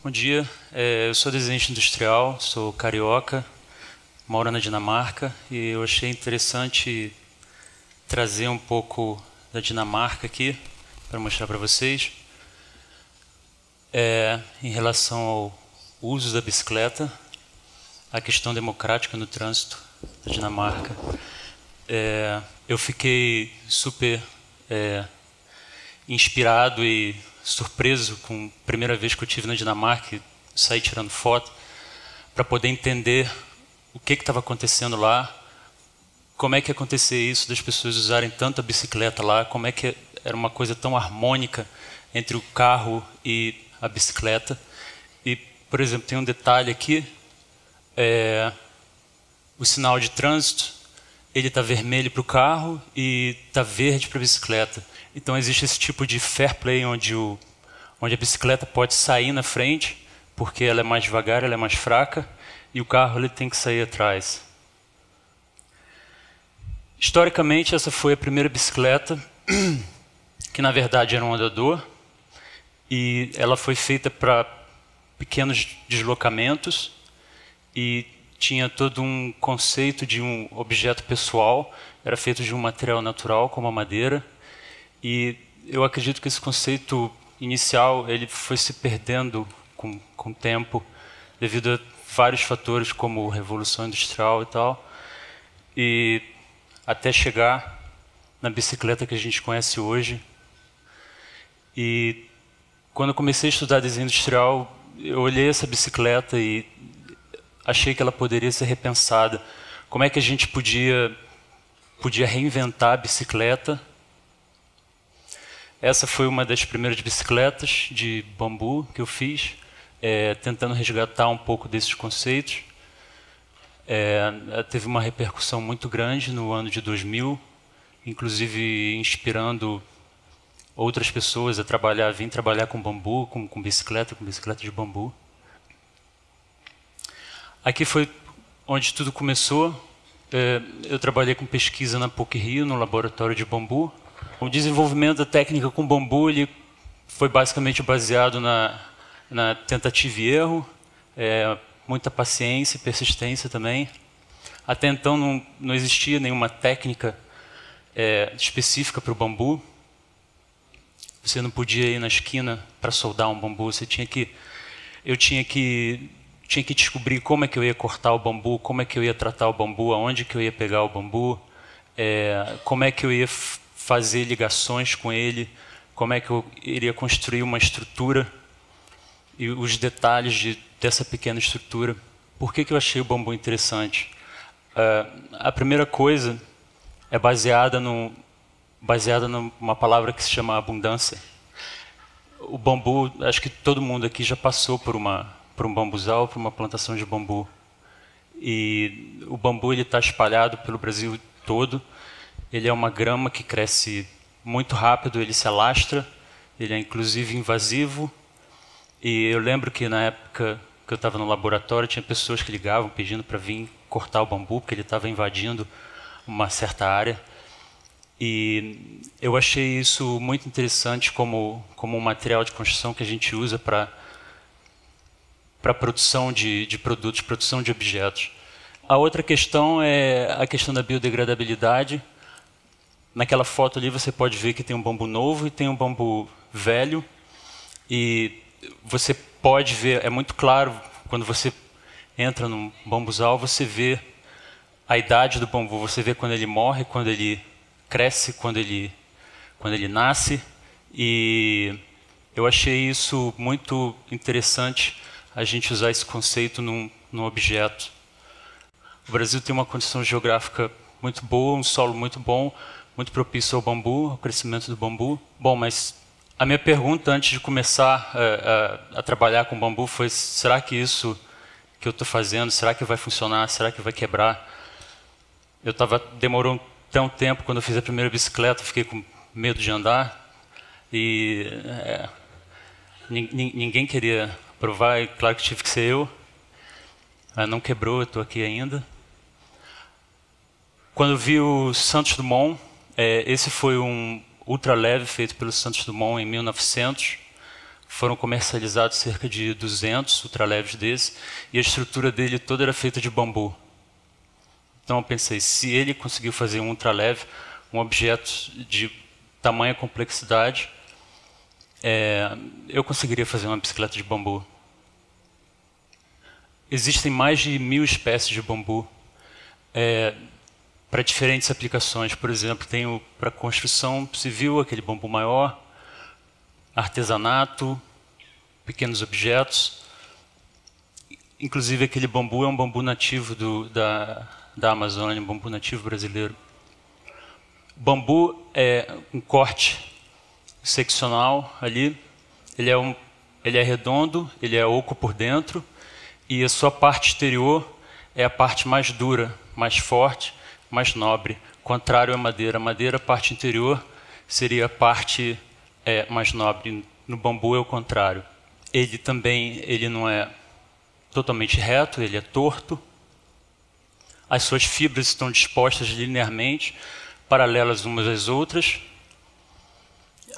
Bom dia, eu sou desenhista industrial, sou carioca, moro na Dinamarca e eu achei interessante trazer um pouco da Dinamarca aqui para mostrar para vocês em relação ao uso da bicicleta, a questão democrática no trânsito da Dinamarca. Eu fiquei super inspirado e surpreso com a primeira vez que eu estive na Dinamarca e saí tirando foto para poder entender o que estava acontecendo lá, como é que acontecia isso das pessoas usarem tanto a bicicleta lá, como é que era uma coisa tão harmônica entre o carro e a bicicleta. E, por exemplo, tem um detalhe aqui, o sinal de trânsito, ele está vermelho para o carro e está verde para a bicicleta. Então existe esse tipo de fair play onde a bicicleta pode sair na frente, porque ela é mais devagar, ela é mais fraca, e o carro ele tem que sair atrás. Historicamente, essa foi a primeira bicicleta, que na verdade era um andador, e ela foi feita para pequenos deslocamentos, e tinha todo um conceito de um objeto pessoal, era feito de um material natural, como a madeira, e eu acredito que esse conceito inicial ele foi se perdendo com o tempo, devido a vários fatores, como Revolução Industrial e tal, e até chegar na bicicleta que a gente conhece hoje. E quando eu comecei a estudar desenho industrial, eu olhei essa bicicleta e achei que ela poderia ser repensada. Como é que a gente podia reinventar a bicicleta? Essa foi uma das primeiras bicicletas de bambu que eu fiz, tentando resgatar um pouco desses conceitos. Teve uma repercussão muito grande no ano de 2000, inclusive inspirando outras pessoas a vir trabalhar com bambu, com bicicleta de bambu. Aqui foi onde tudo começou. Eu trabalhei com pesquisa na PUC-Rio, no laboratório de bambu. O desenvolvimento da técnica com bambu ele foi basicamente baseado na tentativa e erro, muita paciência e persistência também. Até então não existia nenhuma técnica específica para o bambu. Você não podia ir na esquina para soldar um bambu, eu tinha que descobrir como é que eu ia cortar o bambu, como é que eu ia tratar o bambu, aonde que eu ia pegar o bambu, como é que eu ia fazer ligações com ele, como é que eu iria construir uma estrutura e os detalhes dessa pequena estrutura. Por que eu achei o bambu interessante? A primeira coisa é baseada numa palavra que se chama abundância. O bambu, acho que todo mundo aqui já passou por um bambuzal, por uma plantação de bambu. E o bambu está espalhado pelo Brasil todo. Ele é uma grama que cresce muito rápido, ele se alastra, ele é inclusive invasivo. E eu lembro que na época que eu estava no laboratório, tinha pessoas que ligavam pedindo para vir cortar o bambu, porque ele estava invadindo uma certa área. E eu achei isso muito interessante como um material de construção que a gente usa para produção de produtos, produção de objetos. A outra questão é a questão da biodegradabilidade. Naquela foto ali você pode ver que tem um bambu novo e tem um bambu velho. E você pode ver, é muito claro, quando você entra num bambuzal, você vê a idade do bambu. Você vê quando ele morre, quando ele cresce, quando ele nasce. E eu achei isso muito interessante, a gente usar esse conceito num objeto. O Brasil tem uma condição geográfica muito boa, um solo muito bom, muito propício ao bambu, ao crescimento do bambu. Bom, mas a minha pergunta antes de começar a trabalhar com bambu foi: será que isso que eu estou fazendo, será que vai funcionar? Será que vai quebrar? Demorou até um tempo, quando eu fiz a primeira bicicleta, fiquei com medo de andar. E ninguém queria provar, e claro que tive que ser eu. Não quebrou, eu estou aqui ainda. Quando eu vi o Santos Dumont, esse foi um ultraleve feito pelo Santos Dumont em 1900. foram comercializados cerca de 200 ultraleves desses, e a estrutura dele toda era feita de bambu. Então eu pensei, se ele conseguiu fazer um ultraleve, um objeto de tamanha complexidade, eu conseguiria fazer uma bicicleta de bambu. Existem mais de 1000 espécies de bambu para diferentes aplicações. Por exemplo, tem para construção civil, aquele bambu maior, artesanato, pequenos objetos. Inclusive, aquele bambu é um bambu nativo da Amazônia, um bambu nativo brasileiro. O bambu é um corte seccional ali. Ele é redondo, ele é oco por dentro, e a sua parte exterior é a parte mais dura, mais forte, mais nobre. Contrário à madeira. A madeira, a parte interior, seria a parte mais nobre. No bambu é o contrário. Ele não é totalmente reto, ele é torto. As suas fibras estão dispostas linearmente, paralelas umas às outras.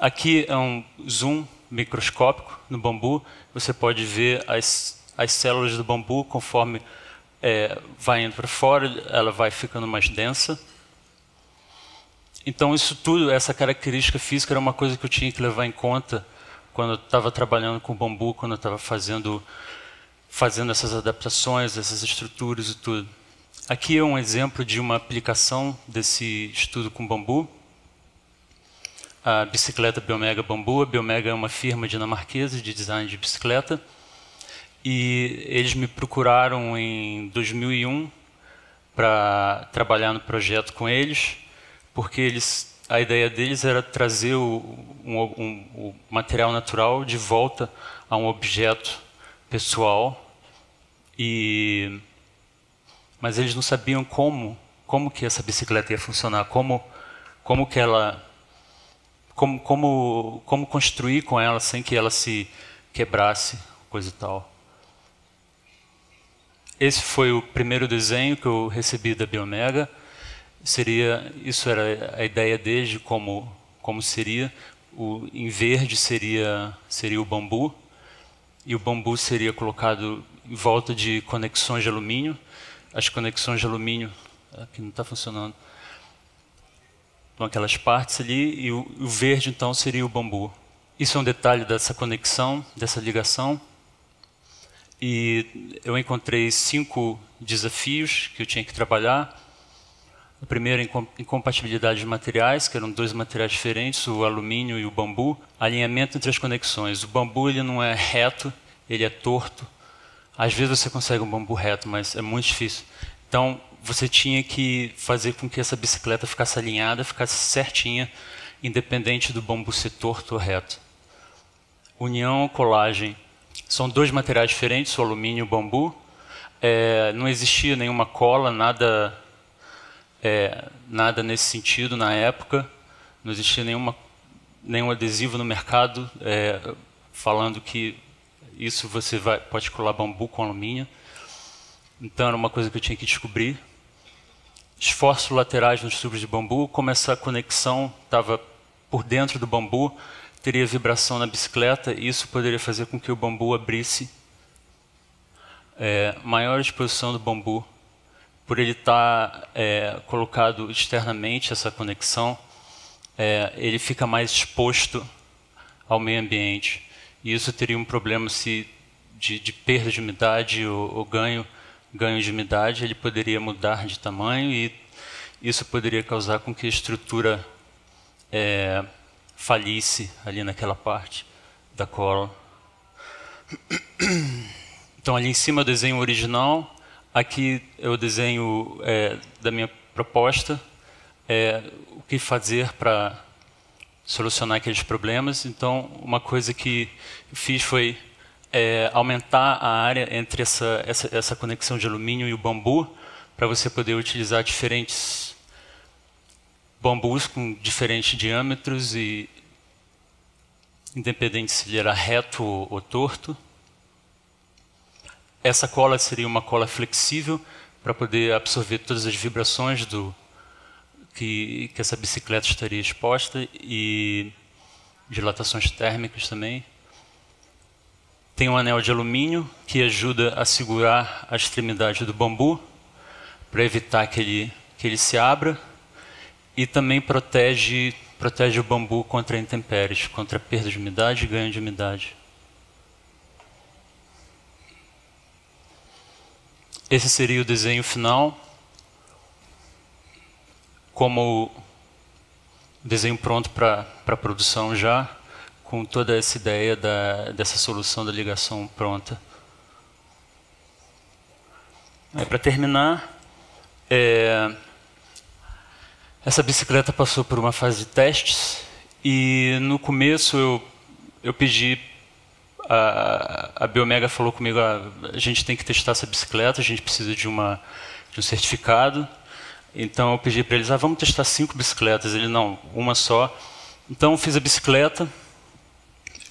Aqui é um zoom microscópico no bambu. Você pode ver as células do bambu conforme vai indo para fora, ela vai ficando mais densa. Então isso tudo, essa característica física era uma coisa que eu tinha que levar em conta quando eu estava trabalhando com bambu, quando eu estava fazendo essas adaptações, essas estruturas e tudo. Aqui é um exemplo de uma aplicação desse estudo com bambu. A bicicleta Biomega Bambu. A Biomega é uma firma dinamarquesa de design de bicicleta. E eles me procuraram em 2001 para trabalhar no projeto com eles, porque a ideia deles era trazer o material natural de volta a um objeto pessoal. Mas eles não sabiam como que essa bicicleta ia funcionar, como construir com ela sem que ela se quebrasse, coisa e tal. Esse foi o primeiro desenho que eu recebi da Biomega. Isso era a ideia deles de como seria. Em verde seria o bambu, e o bambu seria colocado em volta de conexões de alumínio. As conexões de alumínio, aqui não está funcionando, com aquelas partes ali, e o verde então seria o bambu. Isso é um detalhe dessa conexão, dessa ligação. E eu encontrei 5 desafios que eu tinha que trabalhar. O primeiro, incompatibilidade de materiais, que eram 2 materiais diferentes, o alumínio e o bambu. Alinhamento entre as conexões. O bambu ele não é reto, ele é torto. Às vezes você consegue um bambu reto, mas é muito difícil. Então, você tinha que fazer com que essa bicicleta ficasse alinhada, ficasse certinha, independente do bambu ser torto ou reto. União ou colagem. São 2 materiais diferentes, o alumínio e o bambu. Não existia nenhuma cola, nada nesse sentido na época. Não existia nenhum adesivo no mercado falando que isso você pode colar bambu com alumínio. Então era uma coisa que eu tinha que descobrir. Esforços laterais nos tubos de bambu, como essa conexão estava por dentro do bambu, teria vibração na bicicleta, e isso poderia fazer com que o bambu abrisse. Maior exposição do bambu, por ele estar colocado externamente, essa conexão, ele fica mais exposto ao meio ambiente. E isso teria um problema de perda de umidade ou ganho de umidade, ele poderia mudar de tamanho, e isso poderia causar com que a estrutura falisse ali naquela parte da cola. Então, ali em cima o desenho original, aqui é o desenho da minha proposta, o que fazer para solucionar aqueles problemas. Então, uma coisa que eu fiz foi aumentar a área entre essa conexão de alumínio e o bambu, para você poder utilizar diferentes bambus com diferentes diâmetros, e independente se ele era reto ou torto. Essa cola seria uma cola flexível para poder absorver todas as vibrações que essa bicicleta estaria exposta, e dilatações térmicas também. tem um anel de alumínio que ajuda a segurar a extremidade do bambu para evitar que ele se abra, e também protege o bambu contra intempéries, contra perda de umidade e ganho de umidade. Esse seria o desenho final, como desenho pronto para produção já, com toda essa ideia dessa solução da ligação pronta. Para terminar, essa bicicleta passou por uma fase de testes, e no começo eu pedi, a Biomega falou comigo, a gente tem que testar essa bicicleta, a gente precisa de um certificado. Então eu pedi para eles, vamos testar 5 bicicletas. Ele, não, uma só. Então eu fiz a bicicleta,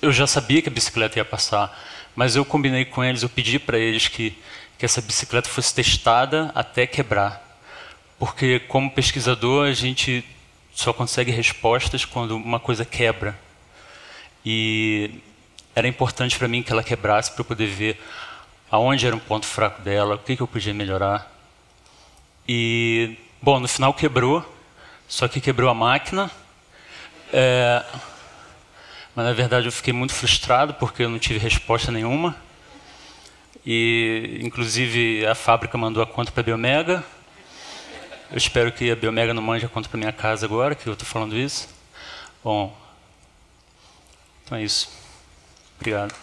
eu já sabia que a bicicleta ia passar, mas eu combinei com eles, eu pedi para eles que essa bicicleta fosse testada até quebrar. Porque como pesquisador a gente só consegue respostas quando uma coisa quebra. E era importante para mim que ela quebrasse para eu poder ver aonde era um ponto fraco dela, o que eu podia melhorar. E, bom, no final quebrou, só que quebrou a máquina. Mas na verdade eu fiquei muito frustrado porque eu não tive resposta nenhuma. E inclusive a fábrica mandou a conta para a Biomega. Eu espero que a Biomega não mande a conta para minha casa agora, que eu estou falando isso. Bom, então é isso. Obrigado.